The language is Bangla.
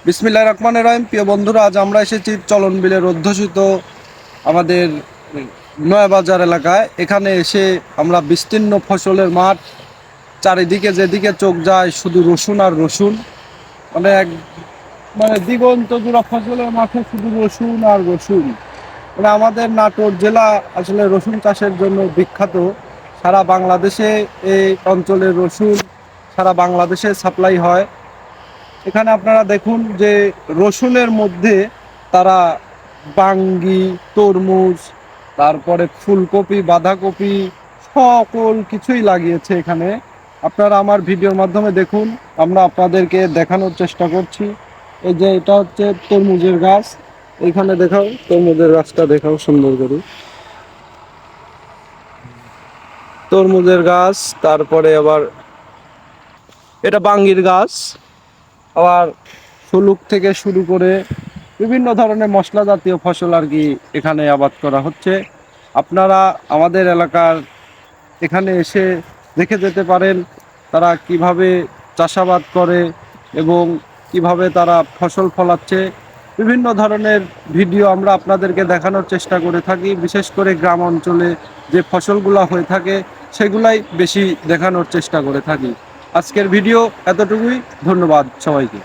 বিসমিল্লাহির রহমানির রহিম। প্রিয় বন্ধুরা, আজ আমরা এসেছি চলন বিলের অধ্যুষিত আমাদের নয়াবাজার এলাকায়। এখানে এসে আমরা বিস্তীর্ণ ফসলের মাঠ, চারিদিকে যেদিকে চোখ যায় শুধু রসুন আর রসুন। মানে এক মানে দিগন্ত জোড়া ফসলের মাঠে শুধু রসুন আর রসুন। মানে আমাদের নাটোর জেলা আসলে রসুন চাষের জন্য বিখ্যাত। সারা বাংলাদেশে এই অঞ্চলের রসুন সারা বাংলাদেশে সাপ্লাই হয়। এখানে আপনারা দেখুন যে রসুনের মধ্যে তারা বাঙ্গি, তরমুজ, তারপরে ফুলকপি, বাঁধাকপি সকল কিছুই লাগিয়েছে এখানে। আপনারা আমার ভিডিওর মাধ্যমে দেখুন, আমরা আপনাদেরকে দেখানোর চেষ্টা করছি। এই যে এটা হচ্ছে তরমুজের গাছ। এইখানে দেখাও, তরমুজের গাছটা দেখাও সুন্দর করে। তরমুজের গাছ, তারপরে আবার এটা বাঙ্গির গাছ। আবার শুলুক থেকে শুরু করে বিভিন্ন ধরনের মশলা জাতীয় ফসল আর কি এখানে আবাদ করা হচ্ছে। আপনারা আমাদের এলাকার এখানে এসে দেখে যেতে পারেন তারা কিভাবে চাষাবাদ করে এবং কিভাবে তারা ফসল ফলাচ্ছে। বিভিন্ন ধরনের ভিডিও আমরা আপনাদেরকে দেখানোর চেষ্টা করে থাকি। বিশেষ করে গ্রাম অঞ্চলে যে ফসলগুলো হয়ে থাকে সেগুলাই বেশি দেখানোর চেষ্টা করে থাকি। আজকের ভিডিও এতটুকুই। ধন্যবাদ সবাইকে।